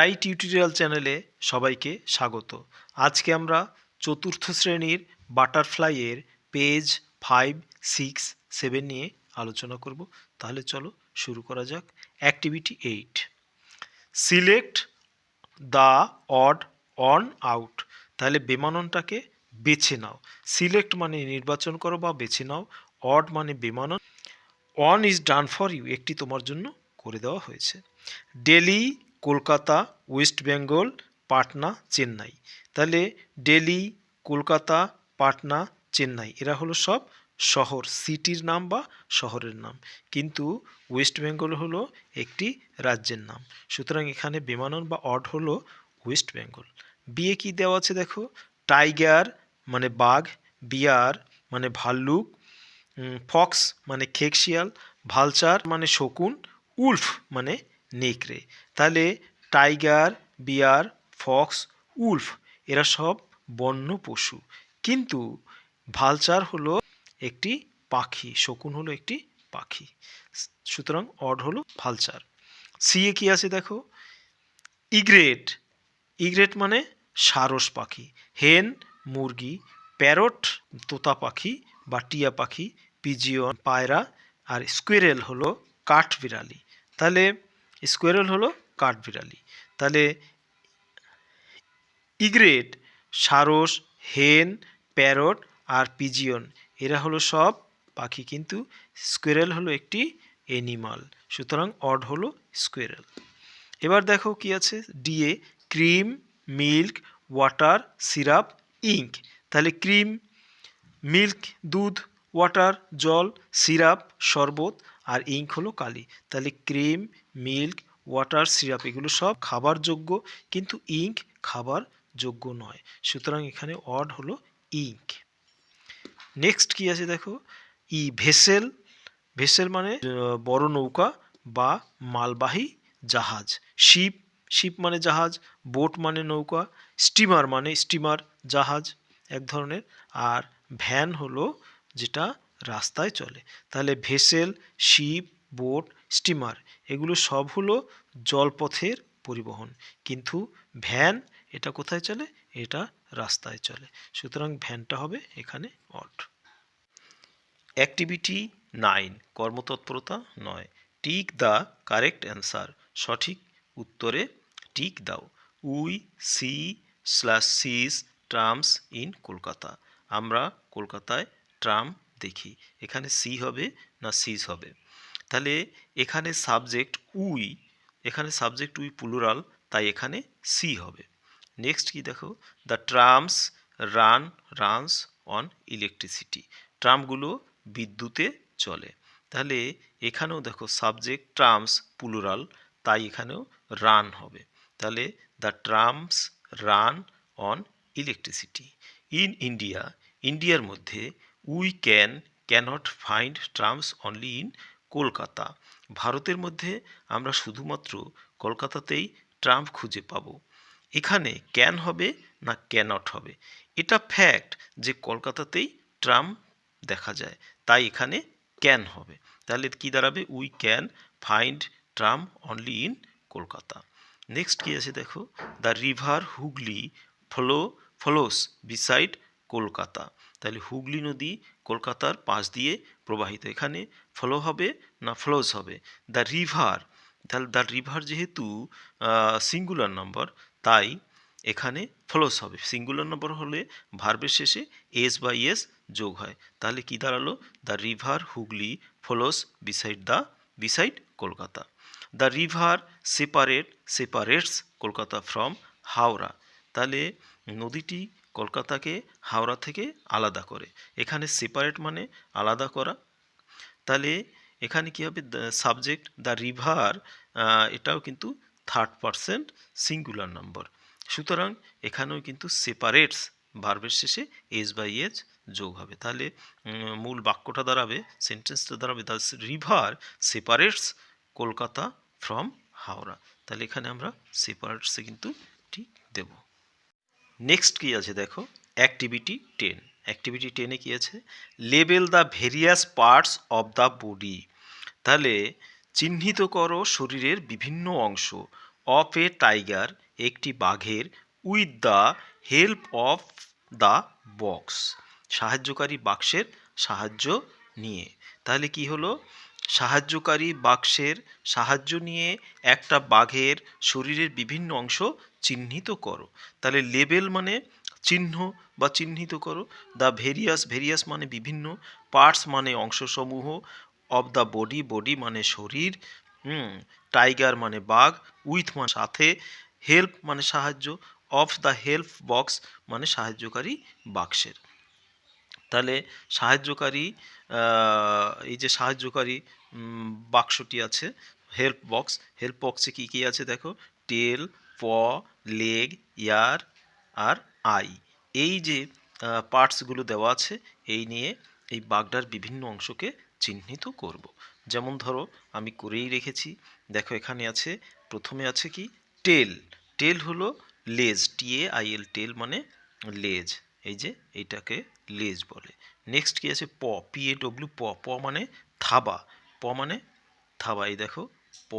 Try tutorial চ্যানেলে সবাইকে স্বাগত। আজকে আমরা চতুর্থ শ্রেণীর বাটারফ্লাইয়ের পেজ 5, 6, 7 নিয়ে আলোচনা করব। তাহলে চলো শুরু করা যাক। Activity 8, select the odd on out. তাহলে বেমাননটাকে বেছে নাও। সিলেক্ট মানে নির্বাচন করো বা বেছে নাও, অড মানে বেমানন, one is done for you একটি তোমার জন্য করে দেওয়া হয়েছে। দিল্লি, কলকাতা, ওয়েস্ট বেঙ্গল, পাটনা, চেন্নাই। তাহলে দিল্লি, কলকাতা, পাটনা, চেন্নাই এরা হলো সব শহর, সিটির নাম বা শহরের নাম, কিন্তু ওয়েস্ট বেঙ্গল হলো একটি রাজ্যের নাম। সুতরাং এখানে বেমানন বা অড হলো ওয়েস্ট বেঙ্গল। বিয়ে কি দেওয়া আছে দেখো, টাইগার মানে বাঘ, বিয়ার মানে ভাল্লুক, ফক্স মানে খেকশিয়াল, ভালচার মানে শকুন, উলফ মানে নেকড়ে। তাহলে টাইগার, বিয়ার, ফক্স, উলফ এরা সব বন্য পশু, কিন্তু ভালচার হলো একটি পাখি, শকুন হলো একটি পাখি। সুতরাং অড হলো ভালচার। সি এ কি আছে দেখো, ইগ্রেট, ইগ্রেট মানে সারস পাখি, হেন মুরগি, প্যারট তোতা পাখি বা টিয়া পাখি, পিজিয়ন পায়রা, আর স্কুইরেল হলো কাঠবিড়ালি। তাহলে স্কুইরেল হলো কাঠবিড়ালি। তাহলে ইগ্রেট, সারস, হেন, প্যারট আর পিজিয়ন এরা হলো সব পাখি, কিন্তু স্কুইরেল হলো একটি অ্যানিমাল। সুতরাং অড হলো স্কুইরেল। এবার দেখো কি আছে, DA, cream, milk, water, syrup, ink. তাহলে ক্রিম, মিল্ক দুধ, ওয়াটার জল, সিরাপ শরবত, আর ইঙ্ক হলো কালি। তাহলে ক্রিম, মিল্ক, ওয়াটার, সিরাপ এগুলো সব খাবার যোগ্য, কিন্তু ইঙ্ক খাবার যোগ্য নয়। সুতরাং এখানে অড হলো ইঙ্ক। নেক্সট কি আছে দেখো, ই ভেসেল, ভেসেল মানে বড় নৌকা বা মালবাহী জাহাজ, শিপ, শিপ মানে জাহাজ, বোট মানে নৌকা, স্টিমার মানে স্টিমার জাহাজ এক ধরনের, আর ভ্যান হলো যেটা রাস্তায় চলে। তাহলে ভেসেল, শিপ, বোট, স্টিমার এগুলো সব হলো জলপথের পরিবহন, কিন্তু ভ্যান এটা কোথায় চলে, এটা রাস্তায় চলে। সুতরাং ভ্যানটা হবে এখানে অড। অ্যাক্টিভিটি 9, কর্মতৎপরতা 9, টিক দ্য কারেক্ট অ্যান্সার। সঠিক উত্তরে টিক দাও। We see slash sees trams in Kolkata. আমরা কলকাতায় ট্রাম দেখি। এখানে সি হবে না সিজ হবে? তাহলে এখানে সাবজেক্ট উই, এখানে সাবজেক্ট উই প্লুরাল, তাই এখানে সি হবে। নেক্সট কি দেখো, the trams runs on electricity. ট্রামগুলো বিদ্যুতে চলে। তাহলে এখানেও দেখো সাবজেক্ট ট্রামস প্লুরাল, তাই এখানেও রান হবে। তাহলে the trams run on electricity. In India, ইন্ডিয়ার মধ্যে we can't find trams only in Kolkata. ভারতের মধ্যে আমরা শুধুমাত্র কলকাতাতেই ট্রাম খুঁজে পাবো। এখানে ক্যান হবে না ক্যানট হবে? এটা ফ্যাক্ট যে কলকাতাতেই ট্রাম দেখা যায়, তাই এখানে ক্যান হবে। তাহলে কি দাঁড়াবে, we can find tram only in Kolkata. Next কি আছে দেখো, the river Hooghly flows beside Kolkata. তাহলে হুগলি নদী কলকাতার পাশ দিয়ে প্রবাহিত, এখানে ফ্লো হবে না ফ্লোস হবে? দ্য রিভার, তাহলে দ্য রিভার যেহেতু সিঙ্গুলার নাম্বার, তাই এখানে ফ্লোস হবে। সিঙ্গুলার নম্বর হলে ভার্বের শেষে এস বা এস যোগ হয়। তাহলে কি দাঁড়ালো, the river Hooghly flows beside Kolkata. The river separates Kolkata from Howrah. তাহলে নদীটি কলকাতাকে হাওড়া থেকে আলাদা করে। এখানে সেপারেট মানে আলাদা করা। তাহলে এখানে কি হবে, সাবজেক্ট দ্য রিভার, এটাও কিন্তু থার্ড পারসন সিঙ্গুলার নাম্বার। সুতরাং এখানেও কিন্তু সেপারেটস ভার্বের শেষে এস বাই এস যোগ হবে। তাহলে মূল বাক্যটা দাঁড়াবে, সেন্টেন্সটা দাঁড়াবে, the river separates Kolkata from Howrah. তাহলে এখানে আমরা সেপারেটসে কিন্তু ঠিক দেব। নেক্সট কি আছে দেখো, অ্যাক্টিভিটি 10। অ্যাক্টিভিটি 10-এ কি আছে, label the various parts of the body. তাহলে চিহ্নিত করো শরীরের বিভিন্ন অংশ। অফ এ টাইগার, একটি বাঘের, with the help of the box, সাহায্যকারী বাক্সের সাহায্য নিয়ে। তাহলে কি হলো, সাহায্যকারী বাক্সের সাহায্য নিয়ে একটা বাঘের শরীরের বিভিন্ন অংশ চিহ্নিত করো। তাহলে লেবেল মানে চিহ্ন বা চিহ্নিত করো, দ্য ভেরিয়াস, ভেরিয়াস মানে বিভিন্ন, পার্টস মানে অংশসমূহ, অফ দ্য বডি, বডি মানে শরীর, টাইগার মানে বাঘ, উইথ মানে সাথে, হেল্প মানে সাহায্য, অফ দ্য হেল্প বক্স মানে সাহায্যকারী বাক্সের। তাহলে সাহায্যকারী, এই যে সাহায্যকারী বাক্সটি আছে হেল্প বক্স, হেল্প বক্সে কী কী আছে দেখো, টেল, প, লেগ, ইয়ার আর আই, এই যে পার্টসগুলো দেওয়া আছে, এই নিয়ে এই বাগদার বিভিন্ন অংশকে চিহ্নিত করব। যেমন ধরো আমি করেই রেখেছি, দেখো এখানে আছে, প্রথমে আছে কি টেল, টেল হলো লেজ, TAIL, টেল মানে লেজ, এই যে এইটাকে লেজ বলে। নেক্সট কি আছে, PAW, প মানে থাবা, প মানে থাবা, এই দেখো প,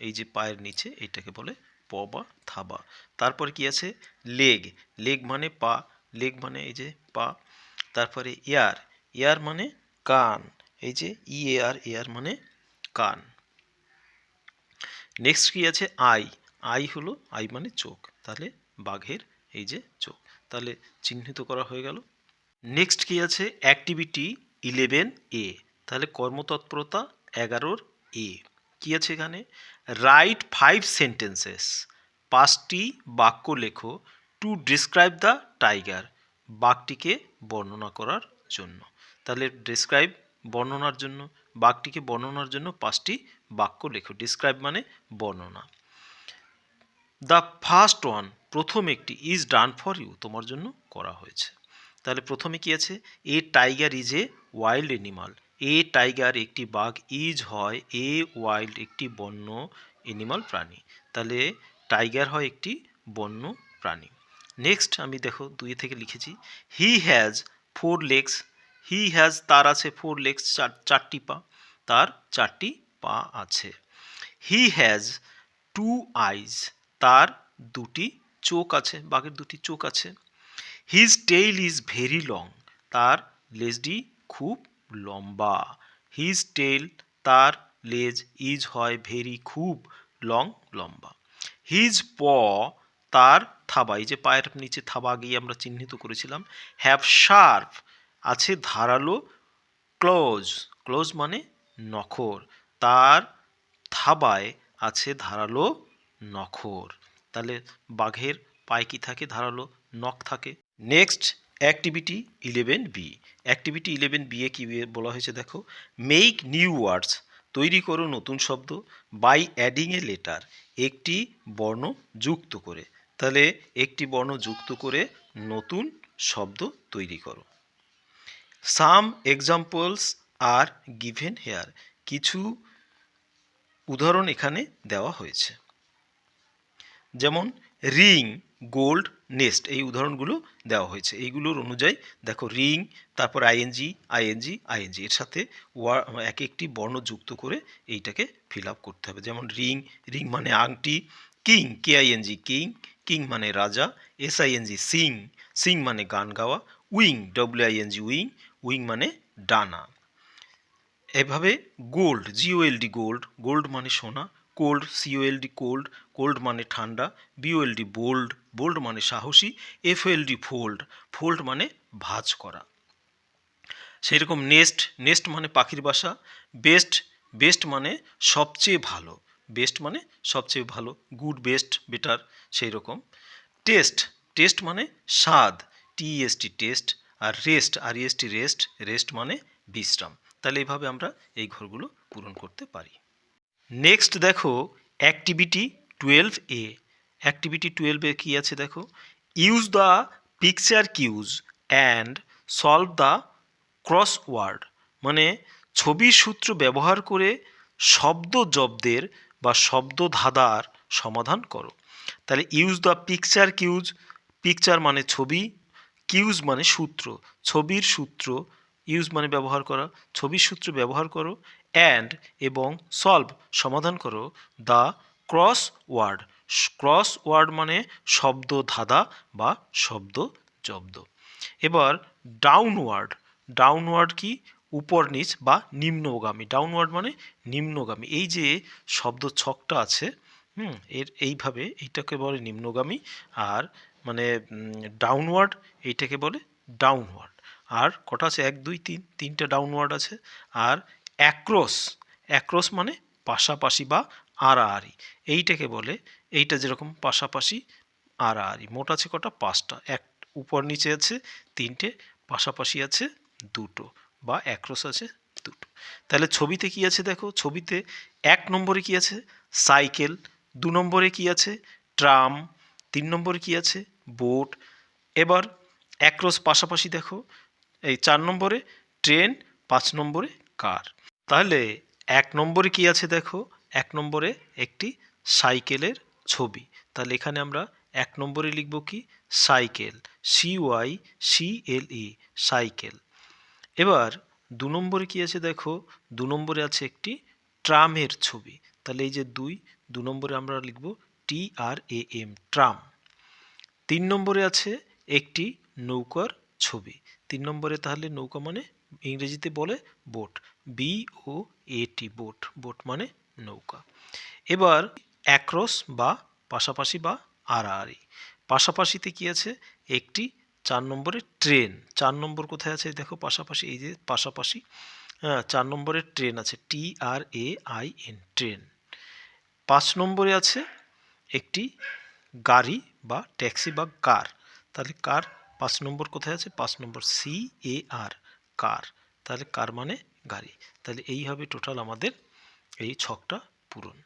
এই যে পায়ের নিচে এইটাকে বলে প বা থাবা। তারপরে কি আছে লেগ, লেগ মানে পা, লেগ মানে এই যে পা। তারপরে ইয়ার, ইয়ার মানে কান, এই যে EAR, এয়ার মানে কান। নেক্সট কি আছে আই, আই হলো, আই মানে চোখ, তাহলে বাঘের এই যে চোখ, তাহলে চিহ্নিত করা হয়ে গেল। নেক্সট কি আছে অ্যাক্টিভিটি 11A, তাহলে কর্মতৎপরতা 11A কি আছে এখানে, রাইট 5 সেন্টেন্সেস, 5টি বাক্য লেখো, টু ডিসক্রাইব দ্য টাইগার, বাঘটিকে বর্ণনা করার জন্য। তাহলে ডিসক্রাইব বর্ণনার জন্য, বাঘটিকে বর্ণনার জন্য 5টি বাক্য লেখো, ডিসক্রাইব মানে বর্ণনা। দ্য ফার্স্ট ওয়ান, প্রথম একটি, ইজ ডান ফর ইউ, তোমার জন্য করা হয়েছে। তাহলে প্রথমে কি আছে, a tiger is a wild animal, a tiger একটি বাঘ, ইজ হয়, এ ওয়াইল্ড একটি বন্য, অ্যানিমাল প্রাণী, তাহলে টাইগার হয় একটি বন্য প্রাণী। নেক্সট আমি দেখো 2 থেকে লিখেছি, he has 4 legs, he has তার আছে 4 লেগস, 4টি পা, তার 4টি পা আছে। হি হ্যাজ 2 আইজ, তার 2টি চোখ আছে, বাঘের 2টি চোখ আছে। His tail is very long, তার লেজটি খুব লম্বা, হিজ টেইল তার লেজ, ইজ হয় ভেরি খুব, লং লম্বা। হিজ প তার থাবা, এই যে পায়ের নিচে থাবা আগেই আমরা চিহ্নিত করেছিলাম। হ্যাভ শার্প আছে ধারালো, ক্লোজ, ক্লোজ মানে নখর, তার থাবায় আছে ধারালো নখর, তাহলে বাঘের পায়ে কি থাকে, ধারালো নখ থাকে। Next activity 11B, activity 11B এ কি বলা হয়েছে দেখো, মেক নিউ ওয়ার্ডস, তৈরি করো নতুন শব্দ, বাই অ্যাডিং এ লেটার, একটি বর্ণ যুক্ত করে, তাহলে একটি বর্ণ যুক্ত করে নতুন শব্দ তৈরি করো। Some examples are given here, কিছু উদাহরণ এখানে দেওয়া হয়েছে, যেমন রিং, গোল্ড, নেস্ট, এই উদাহরণগুলো দেওয়া হয়েছে। এইগুলোর অনুযায়ী দেখো রিং, তারপর আইএনজি, আইএনজি, আইএনজি, এর সাথে এক একটি বর্ণ যুক্ত করে এইটাকে ফিল আপ করতে হবে। যেমন রিং, রিং মানে আংটি, কিং, KING, কিং, কিং মানে রাজা, SING, সিং, সিং মানে গান গাওয়া, উইং, WING, উইং, উইং মানে ডানা। এভাবে গোল্ড, GOLD, গোল্ড, গোল্ড মানে সোনা, কোল্ড, COLD, কোল্ড, কোল্ড মানে ঠান্ডা, BOLD, বোল্ড, বোল্ড মানে সাহসী, FOLD, ফোল্ড, ফোল্ড মানে ভাঁজ করা। সেই রকম নেস্ট, নেস্ট মানে পাখির বাসা, বেস্ট, বেস্ট মানে সবচেয়ে ভালো, বেস্ট মানে সবচেয়ে ভালো, গুড, বেস্ট, বেটার, সেই রকম। টেস্ট, টেস্ট মানে স্বাদ, TEST, টেস্ট। আর রেস্ট, REST, রেস্ট, রেস্ট মানে বিশ্রাম। তাহলে এইভাবে আমরা এই ঘরগুলো পূরণ করতে পারি। নেক্সট দেখো অ্যাক্টিভিটি 12A, অ্যাক্টিভিটি 12A কি আছে দেখো, use the picture cues and solve the crossword, মানে ছবির সূত্র ব্যবহার করে শব্দ জব্দের বা শব্দ ধাঁধার সমাধান করো। তাহলে ইউজ দ্য পিকচার কিউজ, পিকচার মানে ছবি, কিউজ মানে সূত্র, ছবির সূত্র, ইউজ মানে ব্যবহার করা, ছবির সূত্র ব্যবহার করো, অ্যান্ড এবং সলভ সমাধান করো, the crossword crossword মানে শব্দ ধাঁধা বা শব্দ জব্দ। এবার ডাউনওয়ার্ড, ডাউনওয়ার্ড কি উপর নিচ বা নিম্নগামী, ডাউনওয়ার্ড মানে নিম্নগামী। এই যে শব্দ ছকটা আছে এর এইভাবে এইটাকে বলে নিম্নগামী, আর মানে ডাউনওয়ার্ড এইটাকে বলে ডাউনওয়ার্ড। আর কটা আছে, 1 2 3, তিনটে ডাউনওয়ার্ড আছে। আর অ্যাক্রস, অ্যাক্রস মানে পাশাপাশি বা আড়াআড়ি, এইটাকে বলে, এইটা যেরকম পাশাপাশি আড়াআড়ি। মোট আছে কটা, 5টা, এক উপর নিচে আছে 3টে, পাশাপাশি আছে 2টো বা অ্যাক্রস আছে 2টো। তাহলে ছবিতে কি আছে দেখো, ছবিতে 1 নম্বরে কি আছে, সাইকেল, 2 নম্বরে কি আছে, ট্রাম, 3 নম্বরে কি আছে, বোট। এবার অ্যাক্রস পাশাপাশি দেখো, এই 4 নম্বরে ট্রেন, 5 নম্বরে কার। তাহলে 1 নম্বরে কি আছে দেখো, 1 নম্বরে একটি সাইকেলের ছবি। তাহলে এখানে আমরা 1 নম্বরে লিখব কি, সাইকেল, CYCLE, সাইকেল। এবার 2 নম্বরে কি আছে দেখো, 2 নম্বরে আছে একটি ট্রামের ছবি। তাহলে এই যে 2 নম্বরে আমরা লিখব TRAM, ট্রাম। 3 নম্বরে আছে একটি নৌকার ছবি। 3 নম্বরে তাহলে নৌকা মানে ইংরেজিতে বলে বোট, BOAT, বোট, বোট মানে নৌকা। এবার অ্যাক্রস বা পাশাপাশি বা আড়াআড়ি, পাশাপাশিতে কি আছে, একটি 4 নম্বরে ট্রেন। 4 নম্বর কোথায় আছে দেখো, পাশাপাশি, এই যে পাশাপাশি, 4 নম্বরে ট্রেন আছে, TRAIN, ট্রেন। 5 নম্বরে আছে একটি গাড়ি বা ট্যাক্সি বা কার। তাহলে কার 5 নম্বর কোথায় আছে, 5 নম্বর CAR, কার। তাহলে কার মানে গাড়ি। তাহলে এই হবে টোটাল আমাদের এই ছকটা পূরণ।